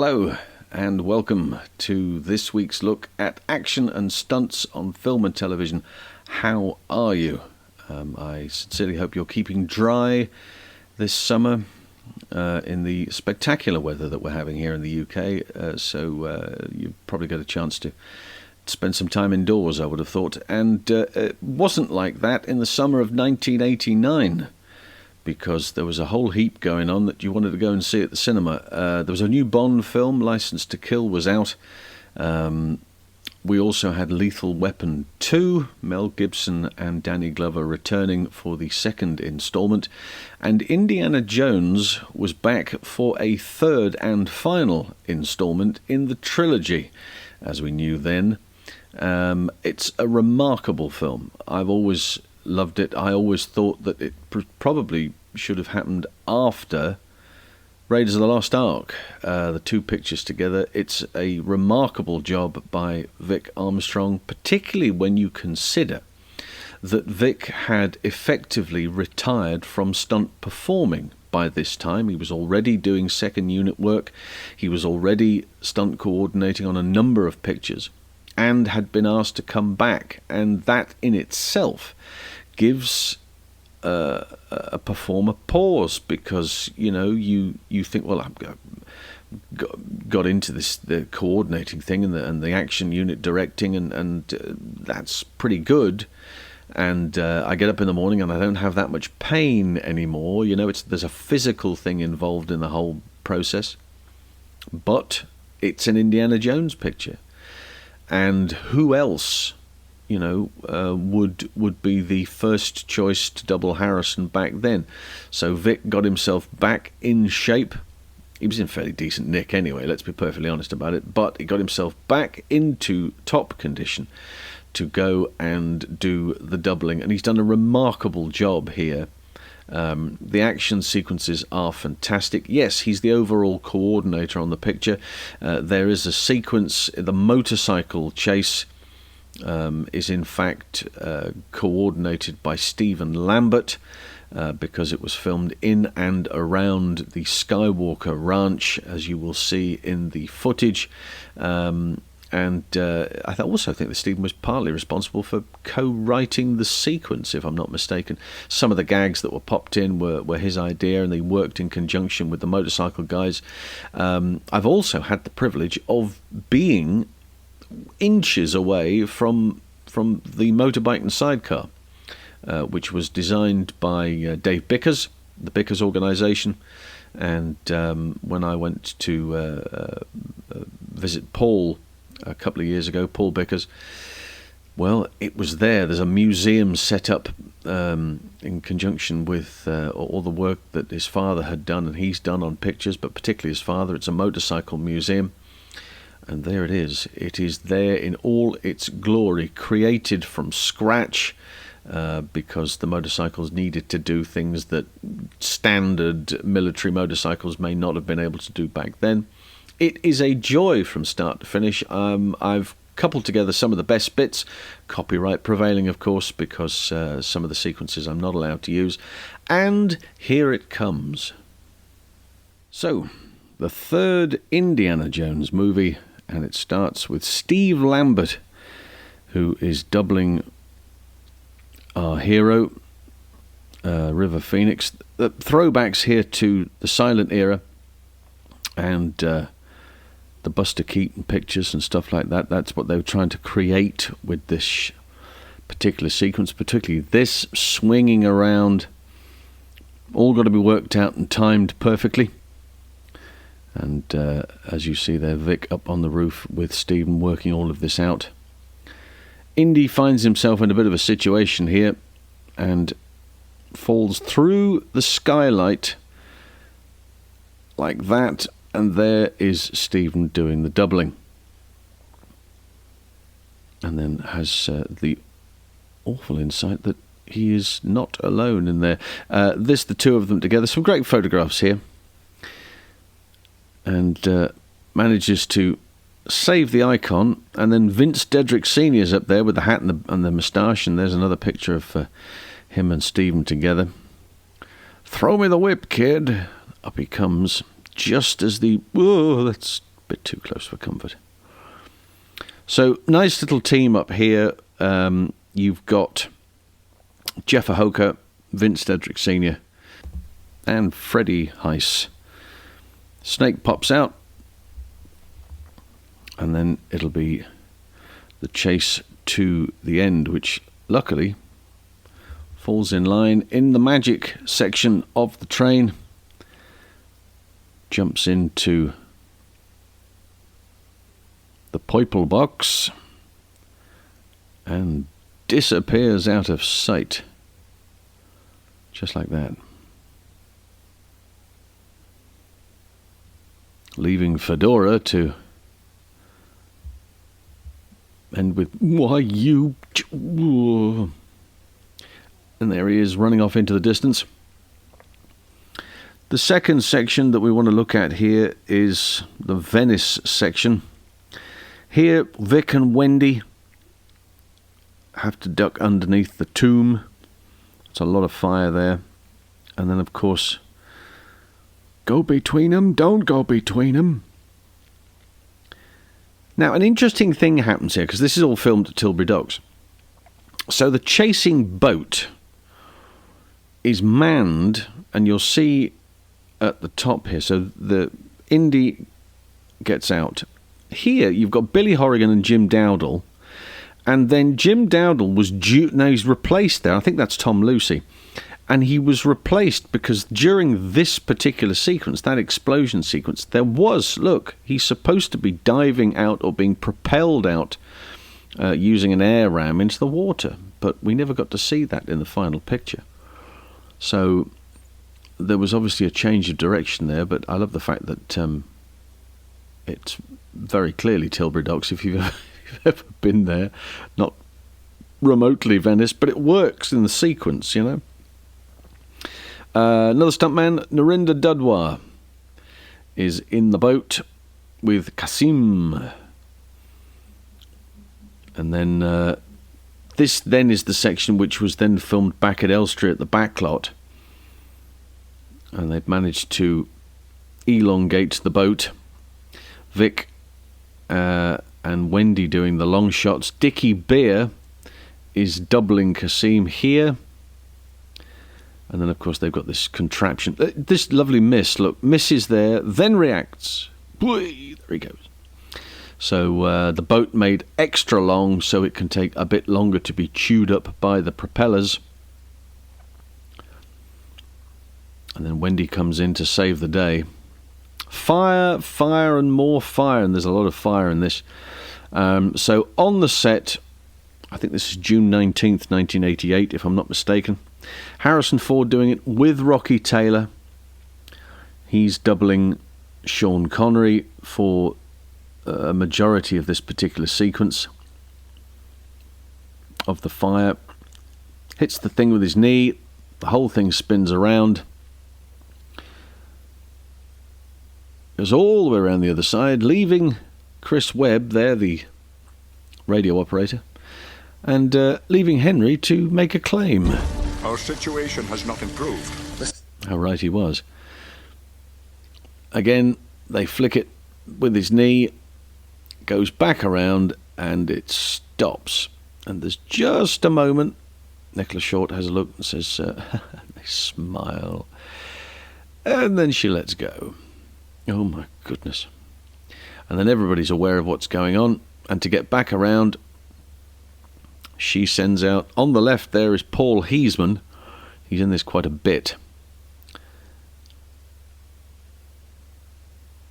Hello and welcome to this week's look at action and stunts on film and television. How are you? I sincerely hope you're keeping dry this summer in the spectacular weather that we're having here in the UK. So you've probably got a chance to spend some time indoors, I would have thought. And it wasn't like that in the summer of 1989. Because there was a whole heap going on that you wanted to go and see at the cinema. There was a new Bond film, License to Kill, was out. We also had Lethal Weapon 2, Mel Gibson and Danny Glover returning for the second instalment. And Indiana Jones was back for a third and final instalment in the trilogy, as we knew then. It's a remarkable film. I've always loved it. I always thought that it probably should have happened after Raiders of the Lost Ark, the two pictures together. It's a remarkable job by VIC ARMSTRONG, particularly when you consider that Vic had effectively retired from stunt performing by this time. He was already doing second unit work. He was already stunt coordinating on a number of pictures and had been asked to come back, and that in itself gives a performer pause, because you think, well, I've got into the coordinating thing and the action unit directing, and that's pretty good, and I get up in the morning and I don't have that much pain anymore. There's a physical thing involved in the whole process, but it's an Indiana Jones picture, and who else would be the first choice to double Harrison back then? So Vic got himself back in shape. He was in fairly decent nick anyway, let's be perfectly honest about it, but he got himself back into top condition to go and do the doubling, and he's done a remarkable job here. The action sequences are fantastic. Yes, he's the overall coordinator on the picture. There is a sequence, the motorcycle chase is in fact coordinated by Stephen Lambert, because it was filmed in and around the Skywalker Ranch, as you will see in the footage. And I also think that Stephen was partly responsible for co-writing the sequence, if I'm not mistaken. Some of the gags that were popped in were his idea, and they worked in conjunction with the motorcycle guys. I've also had the privilege of being inches away from the motorbike and sidecar, which was designed by Dave Bickers, the Bickers organisation. And when I went to visit Paul a couple of years ago, Paul Bickers, well, it was there. There's a museum set up in conjunction with all the work that his father had done and he's done on pictures, but particularly his father. It's a motorcycle museum. And there it is. It is there in all its glory, created from scratch, because the motorcycles needed to do things that standard military motorcycles may not have been able to do back then. It is a joy from start to finish. I've coupled together some of the best bits, copyright prevailing, of course, because some of the sequences I'm not allowed to use. And here it comes. So, the third Indiana Jones movie. And it starts with Steve Lambert, who is doubling our hero, River Phoenix. The throwbacks here to the silent era and the Buster Keaton pictures and stuff like that. That's what they were trying to create with this particular sequence, particularly this swinging around. All got to be worked out and timed perfectly. And as you see there, Vic up on the roof with Stephen working all of this out. Indy finds himself in a bit of a situation here and falls through the skylight like that, and there is Stephen doing the doubling. And then has the awful insight that he is not alone in there. The two of them together. Some great photographs here. And manages to save the icon, and then Vince Dedrick Sr.'s up there with the hat and the moustache, and there's another picture of him and Stephen together. Throw me the whip, kid. Up he comes, just as the... Whoa, that's bit too close for comfort. So, nice little team up here. You've got Jeff Ahoka, Vince Dedrick Sr., and Freddie Heiss. Snake pops out, and then it'll be the chase to the end, which luckily falls in line in the magic section of the train. Jumps into the Poiple box and disappears out of sight. Just like that. Leaving Fedora to end with, why you... And there he is, running off into the distance. The second section that we want to look at here is the Venice section. Here, Vic and Wendy have to duck underneath the tomb. It's a lot of fire there. And then, of course, go between them, don't go between them. Now, an interesting thing happens here, because this is all filmed at Tilbury Docks. So the chasing boat is manned, and you'll see at the top here, so the Indy gets out. Here, you've got Billy Horrigan and Jim Dowdle, and then Jim Dowdle was due, now he's replaced there, I think that's Tom Lucy, and he was replaced because during this particular sequence, that explosion sequence, there was, look, he's supposed to be diving out or being propelled out using an air ram into the water, but we never got to see that in the final picture. So there was obviously a change of direction there, but I love the fact that it's very clearly Tilbury Docks if you've ever been there. Not remotely Venice, but it works in the sequence, you know. Another stuntman, Narinder Dudwar, is in the boat with Kasim. And then this then is the section which was then filmed back at Elstree at the backlot. And they've managed to elongate the boat. Vic and Wendy doing the long shots. Dickie Beer is doubling Kasim here. And then, of course, they've got this contraption. This lovely miss. Look, misses there, then reacts. There he goes. So the boat made extra long so it can take a bit longer to be chewed up by the propellers. And then Wendy comes in to save the day. Fire, fire, and more fire. And there's a lot of fire in this. So on the set, I think this is June 19th, 1988, if I'm not mistaken. Harrison Ford doing it with Rocky Taylor. He's doubling Sean Connery for a majority of this particular sequence of the fire. Hits the thing with his knee. The whole thing spins around. Goes all the way around the other side, leaving Chris Webb there, the radio operator, and leaving Henry to make a claim. Our situation has not improved. How right he was. Again, they flick it with his knee, goes back around, and it stops. And there's just a moment. Nicola Short has a look and says, they smile. And then she lets go. Oh my goodness. And then everybody's aware of what's going on. And to get back around, she sends out, on the left there is Paul Heisman. He's in this quite a bit.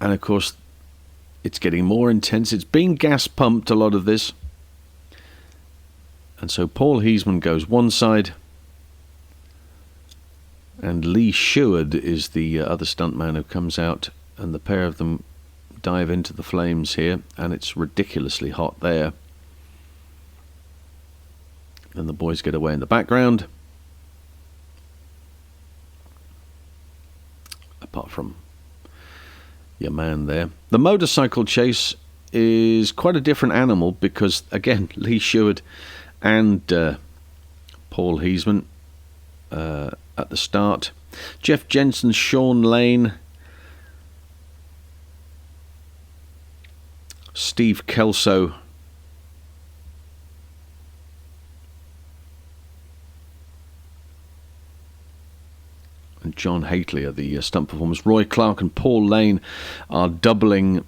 And of course, it's getting more intense. It's being gas pumped, a lot of this. And so Paul Heisman goes one side. And Lee Sheward is the other stuntman who comes out. And the pair of them dive into the flames here. And it's ridiculously hot there. Then the boys get away in the background. Apart from your man there. The motorcycle chase is quite a different animal because, again, Lee Sheward and Paul Heisman at the start. Jeff Jensen, Sean Lane, Steve Kelso. And John Hately are the stunt performers. Roy Clark and Paul Lane are doubling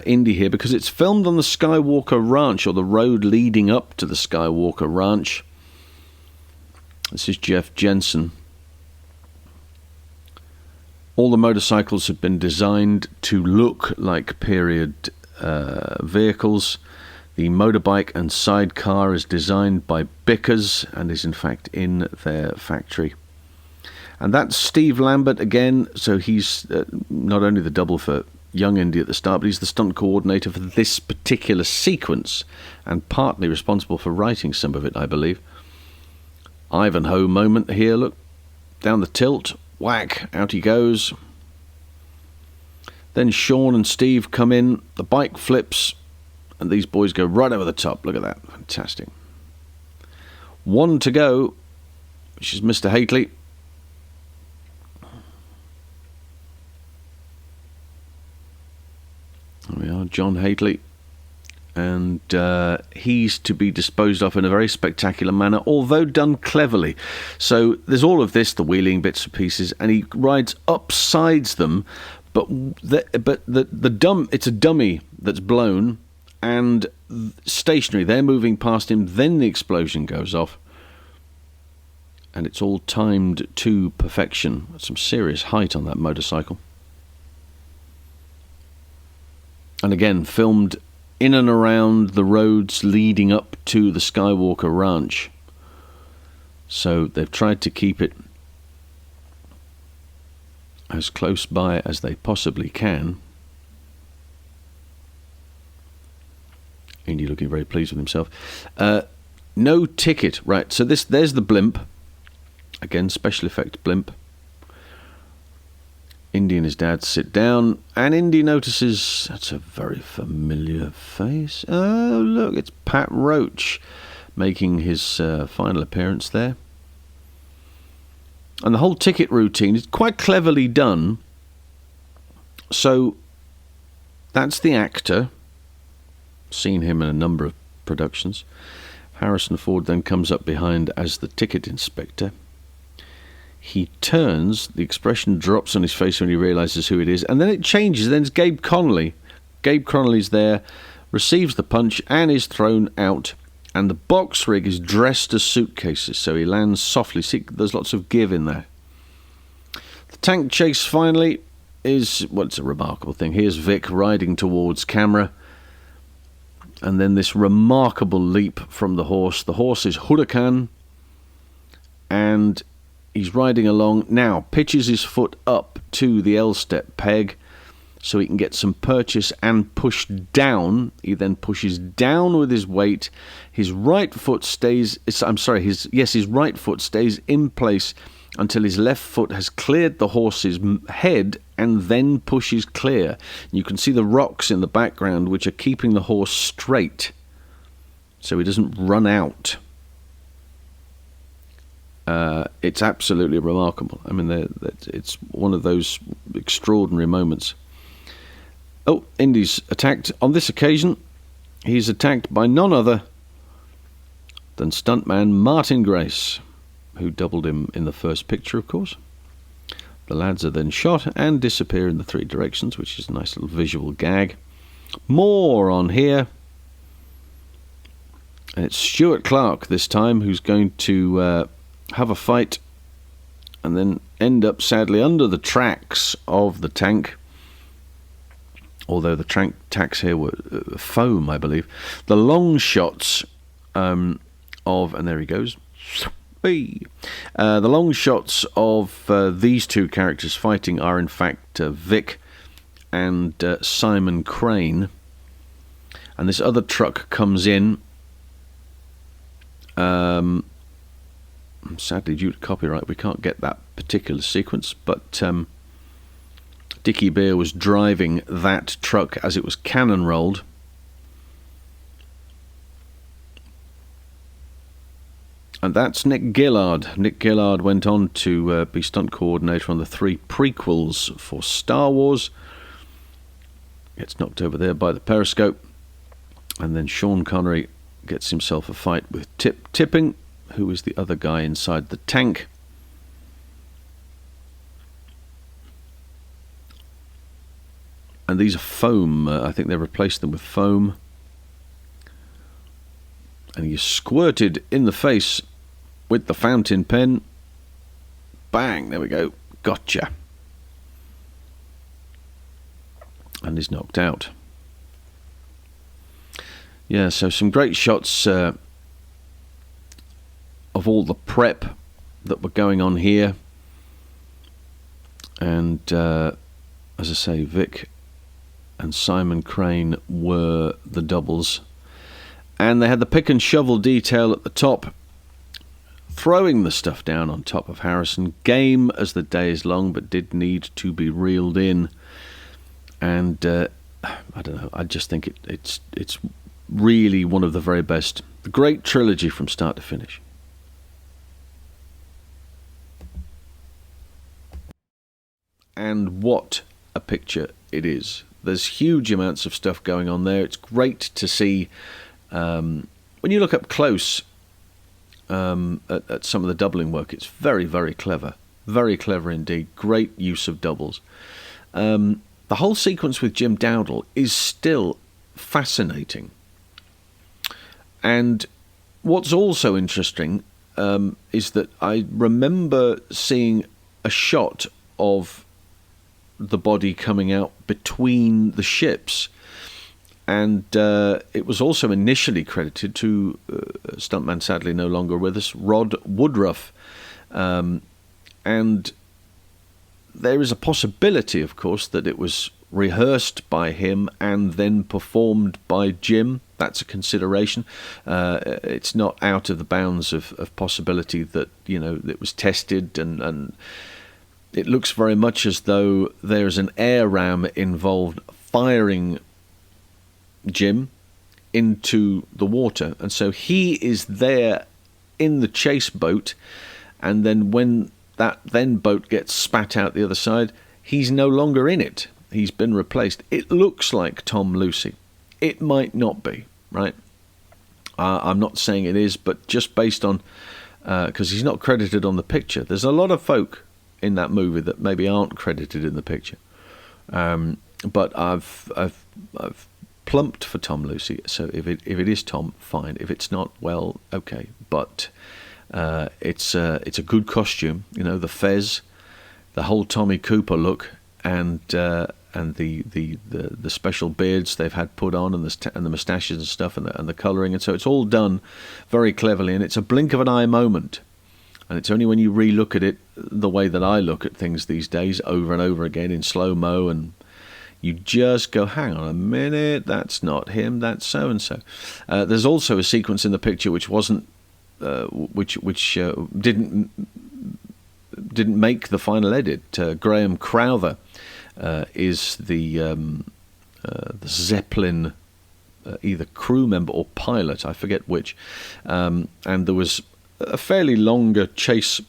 Indy here because it's filmed on the Skywalker Ranch, or the road leading up to the Skywalker Ranch. This is Jeff Jensen. All the motorcycles have been designed to look like period vehicles. The motorbike and sidecar is designed by Bickers and is in fact in their factory. And that's Steve Lambert again, so he's not only the double for young Indy at the start, but he's the stunt coordinator for this particular sequence and partly responsible for writing some of it, I believe. Ivanhoe moment here, look, down the tilt, whack, out he goes. Then Sean and Steve come in, the bike flips, and these boys go right over the top. Look at that, fantastic. One to go, which is Mr. Hately. There we are, John Hately, and he's to be disposed of in a very spectacular manner, although done cleverly. So there's all of this, the wheeling bits and pieces, and he rides upsides them, but it's a dummy that's blown and stationary. They're moving past him, then the explosion goes off, and it's all timed to perfection. Some serious height on that motorcycle. And again, filmed in and around the roads leading up to the Skywalker Ranch. So they've tried to keep it as close by as they possibly can. Indy looking very pleased with himself. No ticket, right, so there's the blimp. Again, special effect blimp. Indy and his dad sit down, and Indy notices that's a very familiar face. Oh, look, it's Pat Roach making his final appearance there. And the whole ticket routine is quite cleverly done. So that's the actor. Seen him in a number of productions. Harrison Ford then comes up behind as the ticket inspector. He turns, the expression drops on his face when he realises who it is, and then it changes. Then it's Gabe Connolly. Gabe Connolly's there, receives the punch, and is thrown out. And the box rig is dressed as suitcases, so he lands softly. See, there's lots of give in there. The tank chase finally is, well, it's a remarkable thing. Here's Vic riding towards camera. And then this remarkable leap from the horse. The horse is Huracan, and he's riding along, now pitches his foot up to the L-step peg so he can get some purchase and push down. He then pushes down with his weight. His right foot stays, his right foot stays in place until his left foot has cleared the horse's head and then pushes clear. You can see the rocks in the background which are keeping the horse straight so he doesn't run out. It's absolutely remarkable. I mean, it's one of those extraordinary moments. Oh, Indy's attacked. On this occasion, he's attacked by none other than stuntman Martin Grace, who doubled him in the first picture, of course. The lads are then shot and disappear in the three directions, which is a nice little visual gag. More on here. And it's Stuart Clark this time who's going to have a fight and then end up sadly under the tracks of the tank, although the tracks here were foam, I believe. The long shots and there he goes, the long shots of these two characters fighting are in fact Vic and Simon Crane, and this other truck comes in. Sadly, due to copyright, we can't get that particular sequence, but Dickie Beer was driving that truck as it was cannon rolled. And that's Nick Gillard. Nick Gillard went on to be stunt coordinator on the 3 prequels for Star Wars. Gets knocked over there by the periscope. And then Sean Connery gets himself a fight with Tipping, who is the other guy inside the tank. And these are foam. I think they replaced them with foam. And he's squirted in the face with the fountain pen. Bang, there we go. Gotcha. And he's knocked out. Yeah, so some great shots of all the prep that were going on here. And as I say, Vic and Simon Crane were the doubles. And they had the pick and shovel detail at the top, throwing the stuff down on top of Harrison. Game as the day is long, but did need to be reeled in. And I don't know, I just think it's really one of the very best. The great trilogy from start to finish. And what a picture it is. There's huge amounts of stuff going on there. It's great to see when you look up close at some of the doubling work. It's very, very clever. Very clever indeed. Great use of doubles. The whole sequence with Jim Dowdle is still fascinating. And what's also interesting is that I remember seeing a shot of the body coming out between the ships. And it was also initially credited to stuntman sadly no longer with us, Rod Woodruff. And there is a possibility, of course, that it was rehearsed by him and then performed by Jim. That's a consideration. It's not out of the bounds of possibility that, you know, it was tested, and it looks very much as though there's an air ram involved firing Jim into the water, and so he is there in the chase boat, and then when that then boat gets spat out the other side, he's no longer in it. He's been replaced. It looks like Tom Lucy. It might not be, right? I'm not saying it is, but just based on because he's not credited on the picture. There's a lot of folk in that movie that maybe aren't credited in the picture, but I've plumped for Tom Lucy. So if it is Tom, fine. If it's not, well, okay. But it's a good costume, you know, the fez, the whole Tommy Cooper look, and the special beards they've had put on, and the moustaches and stuff, and the colouring, and so it's all done very cleverly, and it's a blink of an eye moment. And it's only when you re-look at it the way that I look at things these days, over and over again in slow-mo, and you just go, hang on a minute, that's not him, that's so-and-so. There's also a sequence in the picture which wasn't, which didn't make the final edit. Graham Crowther is the Zeppelin either crew member or pilot, I forget which, and there was a fairly longer chase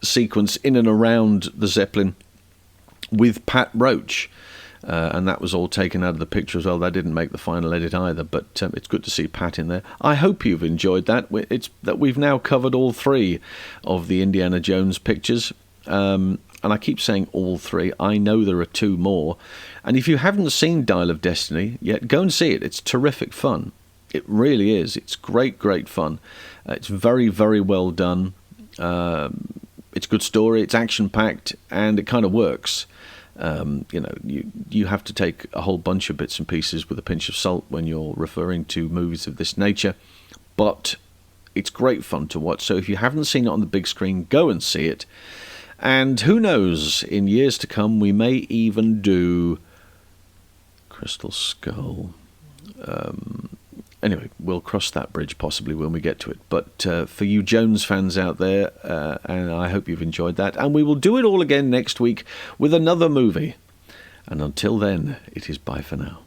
sequence in and around the Zeppelin with Pat Roach, and that was all taken out of the picture as well. That didn't make the final edit either, but it's good to see Pat in there. I hope you've enjoyed that. It's that we've now covered all three of the Indiana Jones pictures, and I keep saying all three. I know there are two more, and if you haven't seen Dial of Destiny yet, go and see it. It's terrific fun. It really is. It's great fun. It's very, very well done. It's a good story. It's action-packed, and it kind of works. You have to take a whole bunch of bits and pieces with a pinch of salt when you're referring to movies of this nature, but it's great fun to watch. So if you haven't seen it on the big screen, go and see it. And who knows, in years to come, we may even do Crystal Skull. Anyway, we'll cross that bridge possibly when we get to it. But for you Jones fans out there, and I hope you've enjoyed that. And we will do it all again next week with another movie. And until then, it is bye for now.